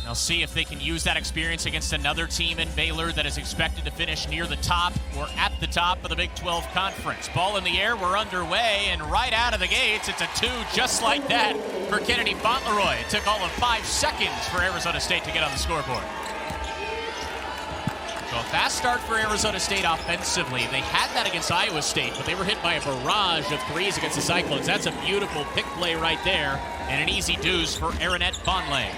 They'll see if they can use that experience against another team in Baylor that is expected to finish near the top or at the top of the Big 12 Conference. Ball in the air, we're underway, and right out of the gates, it's a 2 just like that for Kennedy Fauntleroy. It took all of 5 seconds for Arizona State to get on the scoreboard. So a fast start for Arizona State offensively. They had that against Iowa State, but they were hit by a barrage of threes against the Cyclones. That's a beautiful pick play right there, and an easy deuce for Arinette Vonleh.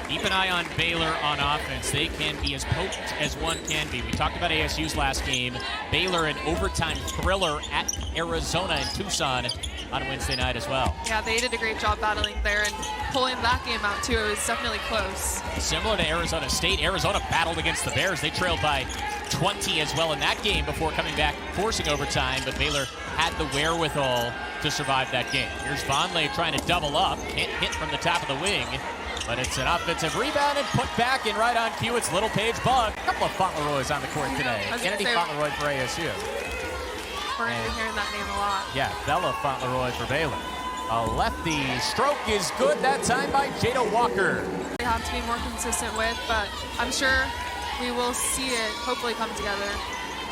Keep an eye on Baylor on offense. They can be as potent as one can be. We talked about ASU's last game. Baylor, an overtime thriller at Arizona in Tucson on Wednesday night as well. Yeah, they did a great job battling there and pulling that game out too. It was definitely close. Similar to Arizona State, Arizona battled against the Bears. They trailed by 20 as well in that game before coming back, forcing overtime, but Baylor had the wherewithal to survive that game. Here's Vonleh trying to double up. Can't hit from the top of the wing. But it's an offensive rebound and put back, and right on cue, it's Little Paige Bug. A couple of Fauntleroys on the court today. Kennedy Fauntleroy for ASU. We're going to be hearing that name a lot. Yeah, Bella Fauntleroy for Baylor. A lefty stroke is good that time by Jada Walker. They have to be more consistent with, but I'm sure we will see it hopefully come together.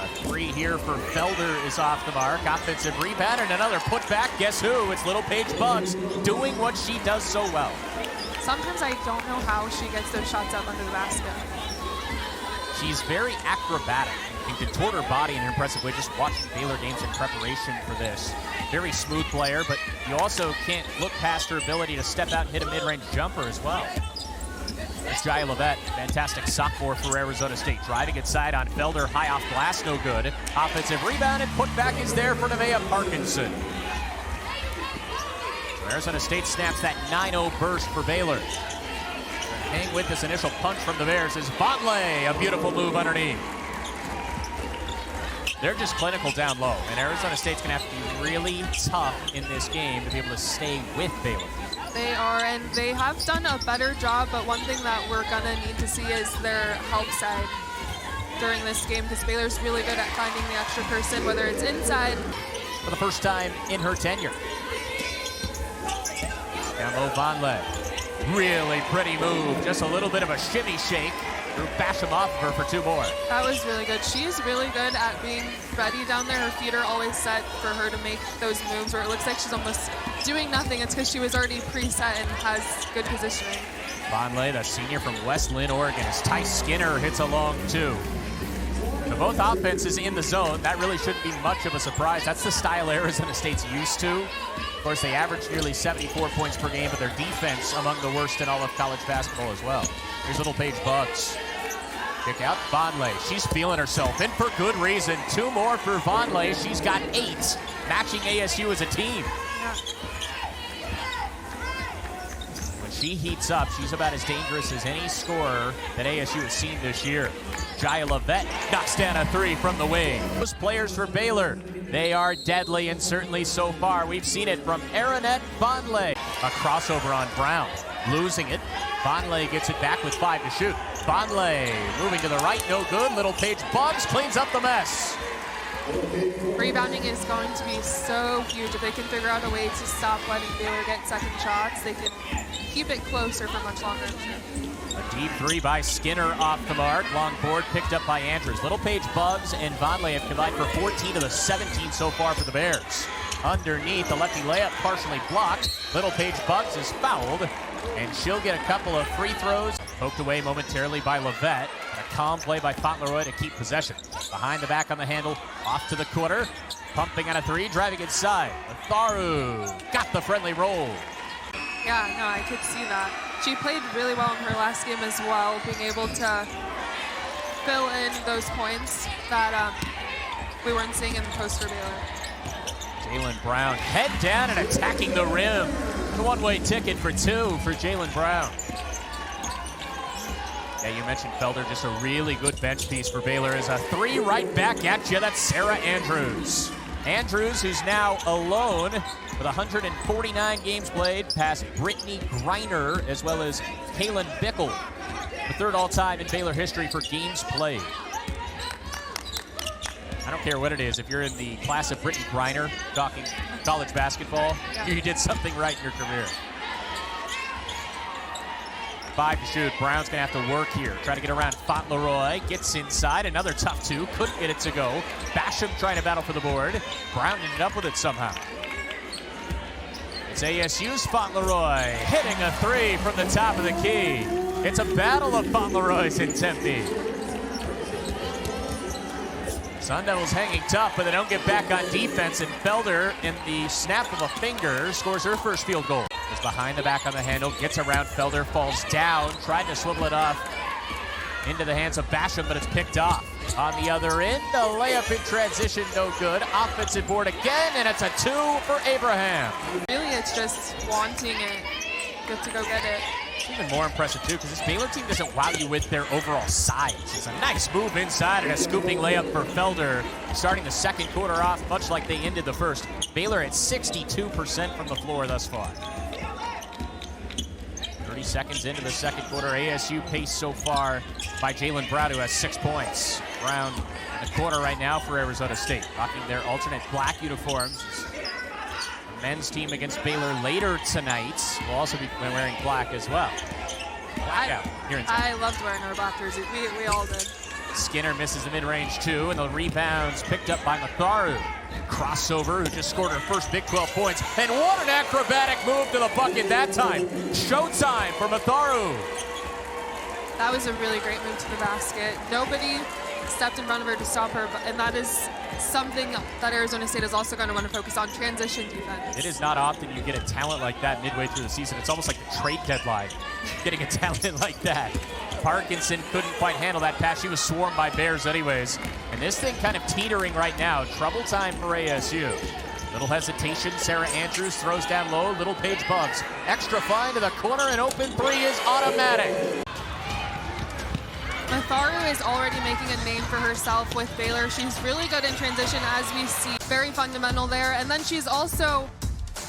A 3 here for Felder is off the mark. Offensive rebound and another putback. Guess who? It's Little Paige Bugs doing what she does so well. Sometimes I don't know how she gets those shots up under the basket. She's very acrobatic and can contort her body in an impressive way. Just watching Baylor games in preparation for this. Very smooth player, but you also can't look past her ability to step out and hit a mid-range jumper as well. It's Jai Levette, fantastic sophomore for Arizona State. Driving inside on Felder, high off glass, no good. Offensive rebound and putback is there for Nevaeh Parkinson. Arizona State snaps that 9-0 burst for Baylor. Hang with this initial punch from the Bears is Vonleh, a beautiful move underneath. They're just clinical down low, and Arizona State's gonna have to be really tough in this game to be able to stay with Baylor. They are, and they have done a better job, but one thing that we're gonna need to see is their help side during this game, because Baylor's really good at finding the extra person, whether it's inside. For the first time in her tenure. Down low, Vonleh. Really pretty move. Just a little bit of a shimmy shake. Drew Basham off of her for 2 more. That was really good. She's really good at being ready down there. Her feet are always set for her to make those moves where it looks like she's almost doing nothing. It's because she was already preset and has good positioning. Vonleh, the senior from West Lynn, Oregon, as Ty Skinner hits a long 2. So both offenses in the zone. That really shouldn't be much of a surprise. That's the style Arizona State's used to. Of course, they average nearly 74 points per game, but their defense among the worst in all of college basketball as well. Here's Little Paige Bugs. Kick out, Vonleh. She's feeling herself, and for good reason. 2 more for Vonleh. She's got 8, matching ASU as a team. Yeah. When she heats up, she's about as dangerous as any scorer that ASU has seen this year. Jai Levette knocks down a 3 from the wing. Those players for Baylor, they are deadly, and certainly so far we've seen it from Arinette Vonleh. A crossover on Brown, losing it. Vonleh gets it back with 5 to shoot. Vonleh moving to the right, no good. Little Paige Bugs cleans up the mess. Rebounding is going to be so huge. If they can figure out a way to stop letting Baylor get second shots, they can keep it closer for much longer. A deep 3 by Skinner off the mark. Long board picked up by Andrews. Little Paige Bugs and Vonleh have combined for 14 of the 17 so far for the Bears. Underneath, the lefty layup partially blocked. Little Paige Bugs is fouled, and she'll get a couple of free throws. Poked away momentarily by Levette. A calm play by Fauntleroy to keep possession. Behind the back on the handle, off to the corner. Pumping on a 3, driving inside. Atharu got the friendly roll. Yeah, no, I could see that. She played really well in her last game as well, being able to fill in those points that we weren't seeing in the post for Baylor. Jaylen Brown head down and attacking the rim. The one-way ticket for 2 for Jaylen Brown. Yeah, you mentioned Felder, just a really good bench piece for Baylor. Is a 3 right back at you. That's Sarah Andrews. Andrews, who's now alone with 149 games played, past Brittany Griner as well as Kaylin Bickle, the 3rd all-time in Baylor history for games played. I don't care what it is. If you're in the class of Brittany Griner, talking college basketball, you did something right in your career. 5 to shoot. Brown's gonna have to work here. Try to get around Fauntleroy. Gets inside. Another tough two. Couldn't get it to go. Basham trying to battle for the board. Brown ended up with it somehow. It's ASU's Fauntleroy hitting a 3 from the top of the key. It's a battle of Fauntleroys in Tempe. Sun Devils hanging tough, but they don't get back on defense, and Felder, in the snap of a finger, scores her first field goal. Is behind the back on the handle, gets around Felder, falls down, tried to swivel it off into the hands of Basham, but it's picked off. On the other end, the layup in transition, no good. Offensive board again, and it's a 2 for Abraham. Really, it's just wanting it. Good to go get it. Even more impressive, too, because this Baylor team doesn't wow you with their overall size. It's a nice move inside and a scooping layup for Felder, starting the second quarter off, much like they ended the first. Baylor at 62% from the floor thus far. 30 seconds into the second quarter, ASU paced so far by Jalen Brown, who has 6 points. Brown in the corner right now for Arizona State, rocking their alternate black uniforms. Men's team against Baylor later tonight will also be wearing black as well. Blackout here in Tempe. I loved wearing our black jersey. We all did. Skinner misses the mid-range 2, and the rebounds picked up by Matharu. Crossover, who just scored her first Big 12 points. And what an acrobatic move to the bucket that time. Showtime for Matharu. That was a really great move to the basket. Nobody stepped in front of her to stop her, and that is something that Arizona State is also going to want to focus on, transition defense. It is not often you get a talent like that midway through the season. It's almost like the trade deadline, getting a talent like that. Parkinson couldn't quite handle that pass. She was swarmed by Bears anyways. And this thing kind of teetering right now. Trouble time for ASU. Little hesitation. Sarah Andrews throws down low. Little Paige Bugs. Extra fine to the corner, and open 3 is automatic. Matharu is already making a name for herself with Baylor. She's really good in transition, as we see. Very fundamental there. And then she's also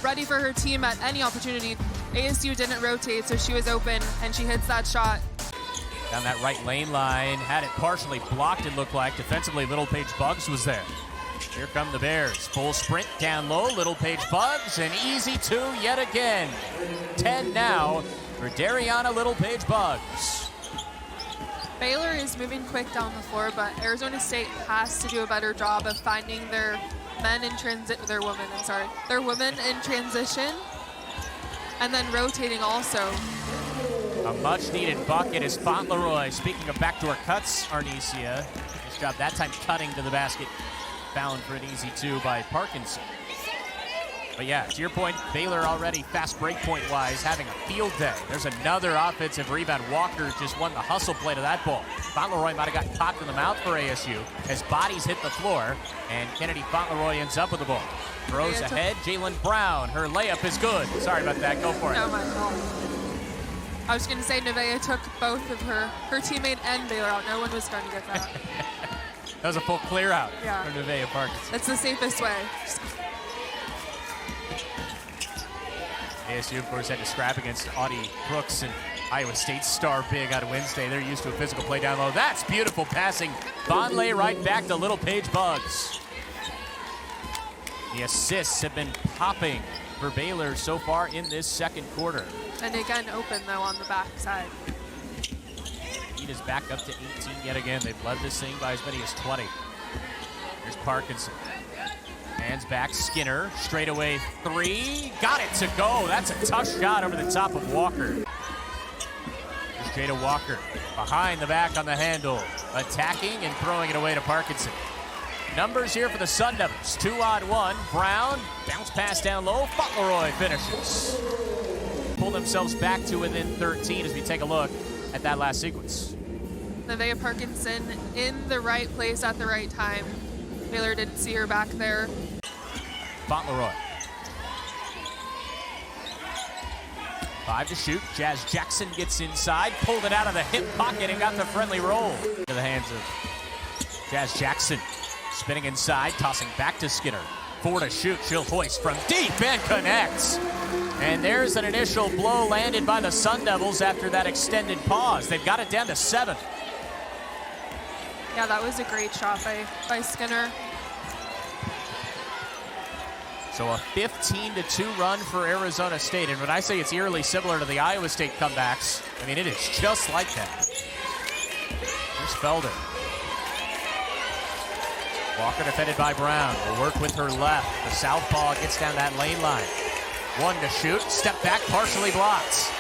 ready for her team at any opportunity. ASU didn't rotate, so she was open, and she hits that shot. Down that right lane line. Had it partially blocked, it looked like. Defensively, Little Paige Bugs was there. Here come the Bears. Full sprint down low. Little Paige Bugs, an easy 2 yet again. 10 now for Dariana Little Paige Bugs. Baylor is moving quick down the floor, but Arizona State has to do a better job of finding their women in transition, and then rotating also. A much-needed bucket is Fauntleroy. Speaking of backdoor cuts, Arnesia. Nice job that time cutting to the basket. Found for an easy 2 by Parkinson. But yeah, to your point, Baylor already fast break point-wise having a field day. There's another offensive rebound. Walker just won the hustle play to that ball. Fauntleroy might have gotten popped in the mouth for ASU as bodies hit the floor, and Kennedy Fauntleroy ends up with the ball. Throws ahead, Jalen Brown. Her layup is good. Sorry about that, go for it. No, my fault. I was going to say Nevaeh took both of her teammate and Baylor out. No one was going to get that. That was a full clear out for Nevaeh Parkinson. That's the safest way. ASU, of course, had to scrap against Audie Brooks and Iowa State's star big on Wednesday. They're used to a physical play down low. That's beautiful passing. Vonleh right back to Little Paige Bugs. The assists have been popping for Baylor so far in this second quarter. And again, open, though, on the backside. Lead is back up to 18 yet again. They've led this thing by as many as 20. Here's Parkinson. Hands back, Skinner, straightaway 3, got it to go. That's a tough shot over the top of Walker. Here's Jada Walker, behind the back on the handle, attacking and throwing it away to Parkinson. Numbers here for the Sun Devils, 2-on-1, Brown, bounce pass down low, Fauntleroy finishes. Pull themselves back to within 13 as we take a look at that last sequence. Nevaeh Parkinson in the right place at the right time. Baylor didn't see her back there. Fauntleroy. 5 to shoot. Jazz Jackson gets inside, pulled it out of the hip pocket and got the friendly roll to the hands of Jazz Jackson. Spinning inside, tossing back to Skinner. 4 to shoot. She'll hoist from deep and connects. And there's an initial blow landed by the Sun Devils after that extended pause. They've got it down to 7. Yeah, that was a great shot by Skinner. So a 15-2 run for Arizona State. And when I say it's eerily similar to the Iowa State comebacks, I mean, it is just like that. Here's Felder. Walker defended by Brown. Will work with her left. The southpaw gets down that lane line. One to shoot. Step back, partially blocked.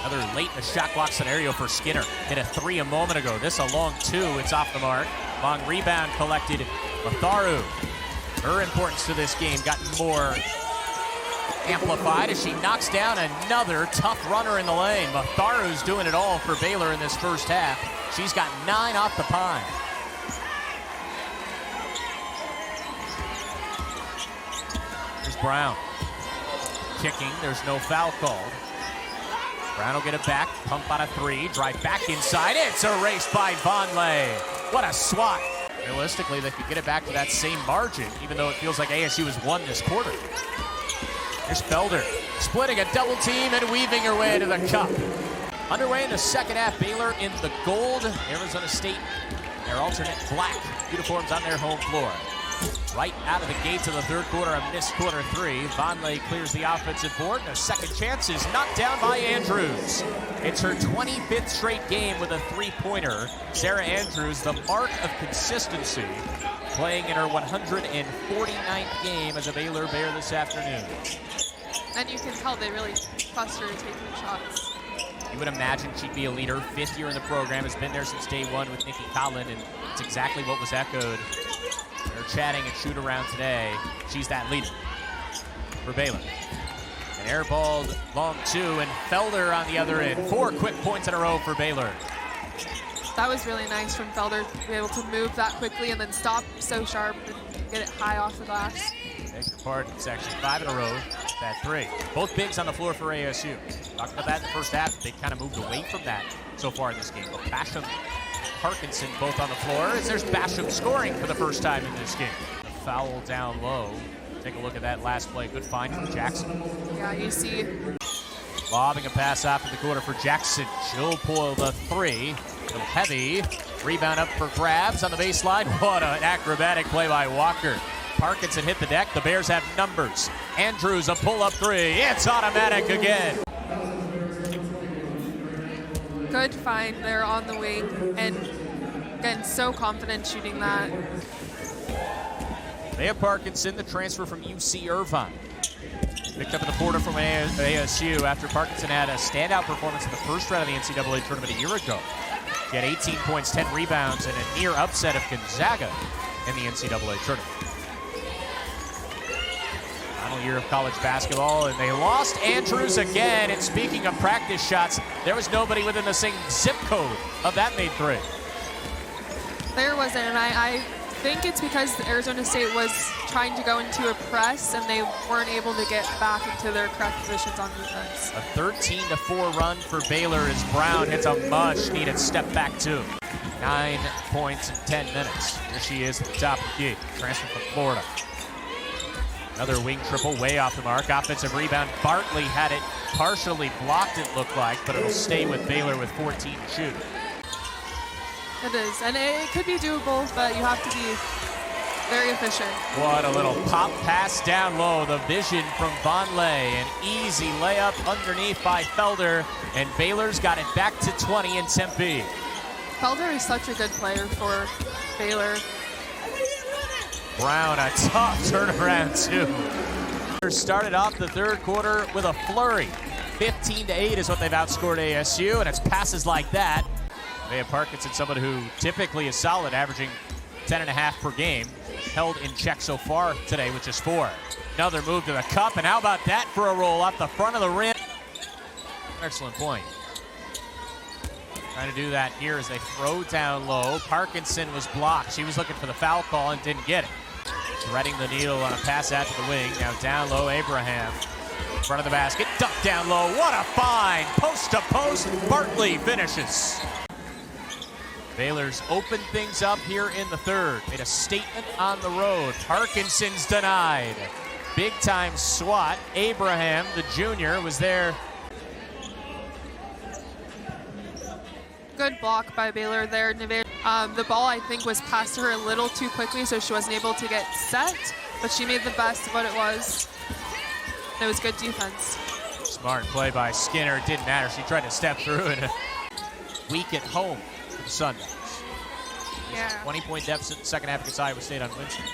Another late in the shot clock scenario for Skinner. Hit a 3 a moment ago. This a long 2. It's off the mark. Long rebound collected. Matharu. Her importance to this game got more amplified as she knocks down another tough runner in the lane. Matharu's doing it all for Baylor in this first half. She's got 9 off the pine. Here's Brown. Kicking, there's no foul called. Brown will get it back, pump on a 3, drive back inside. It's erased by Vonleh. What a swat. Realistically, they could get it back to that same margin, even though it feels like ASU has won this quarter. Here's Felder, splitting a double team and weaving her way to the cup. Underway in the second half, Baylor in the gold, Arizona State, their alternate black uniforms on their home floor. Right out of the gates of the third quarter, a missed quarter 3. Vonleh clears the offensive board, and a second chance is knocked down by Andrews. It's her 25th straight game with a 3-pointer. Sarah Andrews, the mark of consistency, playing in her 149th game as a Baylor Bear this afternoon. And you can tell they really trust her to take the shots. You would imagine she'd be a leader. 5th year in the program, has been there since day 1 with Nikki Collin, and it's exactly what was echoed. They're chatting and shoot around today. She's that leader for Baylor. An airballed long 2, and Felder on the other end. 4 quick points in a row for Baylor. That was really nice from Felder to be able to move that quickly and then stop so sharp and get it high off the glass. Beg your pardon, it's actually 5 in a row. That 3. Both bigs on the floor for ASU. Talked about that in the first half. They kind of moved away from that so far in this game. But Basham, Parkinson both on the floor as there's Basham scoring for the first time in this game. The foul down low. Take a look at that last play. Good find from Jackson. Yeah, you see. Lobbing a pass off in the quarter for Jackson. She'll pull the 3. A little heavy. Rebound up for grabs on the baseline. What an acrobatic play by Walker. Parkinson hit the deck. The Bears have numbers. Andrews, a pull-up 3. It's automatic again. Good find there on the wing, and again, so confident shooting that. Leah Parkinson, the transfer from UC Irvine. Picked up in the portal from ASU after Parkinson had a standout performance in the first round of the NCAA tournament a year ago. She had 18 points, 10 rebounds, and a near upset of Gonzaga in the NCAA tournament. Final year of college basketball, and they lost Andrews again. And speaking of practice shots, there was nobody within the same zip code of that made 3. There wasn't, and I think it's because Arizona State was trying to go into a press and they weren't able to get back into their correct positions on defense. A 13-4 run for Baylor as Brown hits a much-needed step back 2. 9 points in 10 minutes. Here she is at the top of the key, transfer from Florida. Another wing triple way off the mark. Offensive rebound. Bartley had it partially blocked, it looked like, but it'll stay with Baylor with 14 to shoot. It is, and it could be doable, but you have to be very efficient. What a little pop pass down low. The vision from Vonleh. An easy layup underneath by Felder, and Baylor's got it back to 20 in Tempe. Felder is such a good player for Baylor. Brown, a tough turnaround too. Started off the third quarter with a flurry. 15-8 is what they've outscored ASU, and it's passes like that. Leah Parkinson, someone who typically is solid, averaging 10.5 per game. Held in check so far today with just 4. Another move to the cup, and how about that for a roll off the front of the rim? Excellent point. Trying to do that here as they throw down low. Parkinson was blocked. She was looking for the foul call and didn't get it. Threading the needle on a pass out to the wing. Now down low, Abraham. Front of the basket, duck down low. What a find! Post to post, Bartley finishes. Baylor's opened things up here in the third. Made a statement on the road. Parkinson's denied. Big time swat. Abraham, the junior, was there. Good block by Baylor there. The ball, I think, was passed to her a little too quickly, so she wasn't able to get set. but she made the best of what it was. It was good defense. Smart play by Skinner. It didn't matter. She tried to step through in a week at home for the Sun Devils. Yeah. 20-point deficit in the second half against Iowa State on Winston.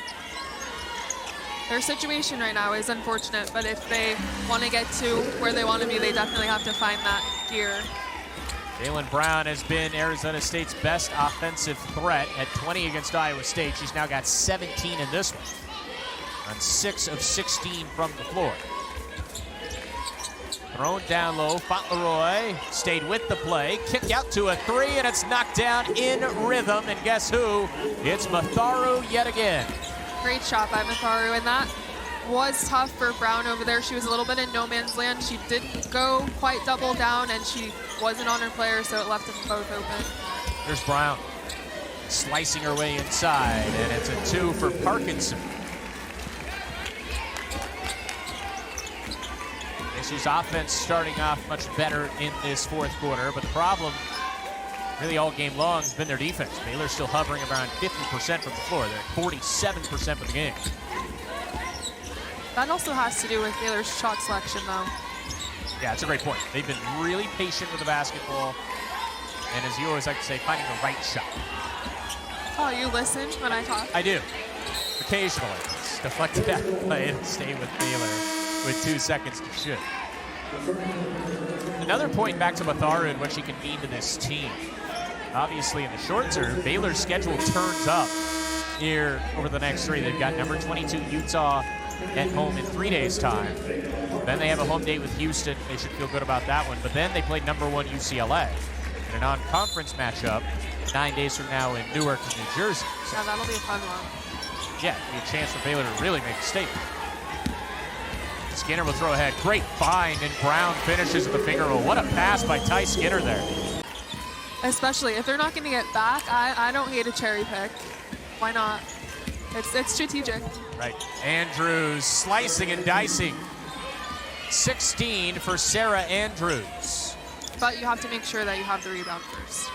Their situation right now is unfortunate, but if they want to get to where they want to be, they definitely have to find that gear. Jaylen Brown has been Arizona State's best offensive threat at 20 against Iowa State. She's now got 17 in this one, on 6 of 16 from the floor. Thrown down low, Fauntleroy stayed with the play, kicked out to a 3, and it's knocked down in rhythm, and guess who? It's Matharu yet again. Great shot by Matharu, and that was tough for Brown over there. She was a little bit in no man's land. She didn't go quite double down, and she wasn't on her player, so it left them both open. Here's Brown, slicing her way inside, and it's a 2 for Parkinson. ASU's offense starting off much better in this fourth quarter, but the problem really all game long has been their defense. Baylor's still hovering around 50% from the floor. They're at 47% for the game. That also has to do with Baylor's shot selection, though. Yeah, it's a great point. They've been really patient with the basketball, and as you always like to say, finding the right shot. Oh, you listen when I talk? I do. Occasionally. It's deflected out of play and stay with Baylor with 2 seconds to shoot. Another point back to Matharu and what she can mean to this team. Obviously, in the short term, Baylor's schedule turns up here over the next 3. They've got number 22 Utah at home in 3 days' time. Then they have a home date with Houston. They should feel good about that one. But then they play number 1 UCLA in a non-conference matchup 9 days from now in Newark, New Jersey. So, yeah, that'll be a fun one. yeah, be a chance for Baylor to really make a statement. Skinner will throw ahead. Great find, and Brown finishes with the finger roll. What a pass by Ty Skinner there. Especially if they're not going to get back, I don't hate a cherry pick. Why not? It's strategic. Right. Andrews slicing and dicing. 16 for Sarah Andrews. But you have to make sure that you have the rebound first.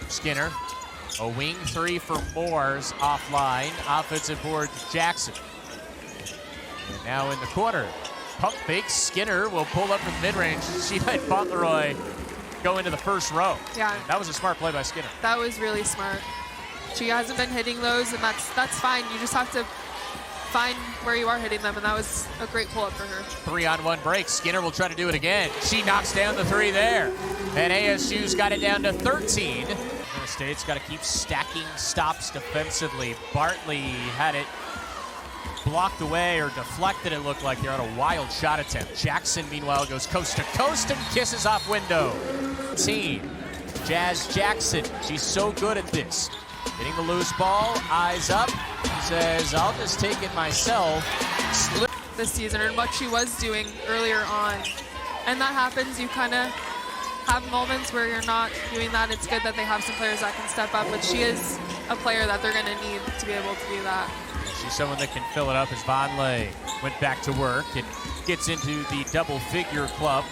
Skinner. A wing 3 for Moores offline. Offensive board to Jackson. And now in the corner. Pump fake. Skinner will pull up from mid-range. She let Fauntleroy go into the first row. Yeah. And that was a smart play by Skinner. That was really smart. She hasn't been hitting those, and that's fine. You just have to find where you are hitting them, and that was a great pull-up for her. 3-on-1 break. Skinner will try to do it again. She knocks down the 3 there. And ASU's got it down to 13. Arizona State's got to keep stacking stops defensively. Bartley had it blocked away or deflected, it looked like. They're on a wild shot attempt. Jackson, meanwhile, goes coast to coast and kisses off window. Team. Jazz Jackson. She's so good at this. Hitting the loose ball, eyes up. She says, I'll just take it myself. This season, and what she was doing earlier on. And that happens, you kind of have moments where you're not doing that. It's good that they have some players that can step up, but she is a player that they're going to need to be able to do that. She's someone that can fill it up as Vonleh went back to work and gets into the double-figure club.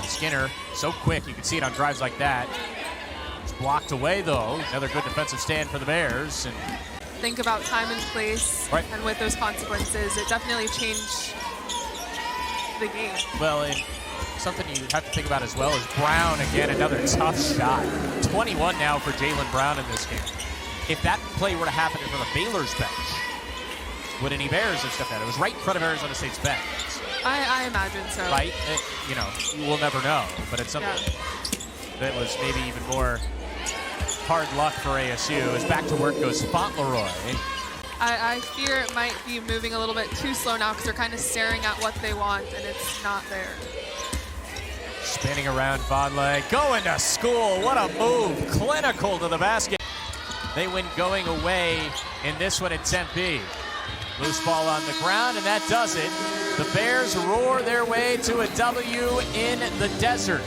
Skinner, so quick, you can see it on drives like that. It's blocked away, though. Another good defensive stand for the Bears. And think about time and place, right. And with those consequences, it definitely changed the game. Well, and something you have to think about as well is Brown, again, another tough shot. 21 now for Jaylen Brown in this game. If that play were to happen in front of Baylor's bench, would any Bears have stepped out? It was right in front of Arizona State's bench. I imagine so. Right? We'll never know, but it's something that was maybe even more hard luck for ASU. As back to work goes Fauntleroy. I fear it might be moving a little bit too slow now because they're kind of staring at what they want, and it's not there. Spinning around Vonleh, going to school. What a move. Clinical to the basket. They win going away in this one at Tempe. Loose ball on the ground, and that does it. The Bears roar their way to a W in the desert.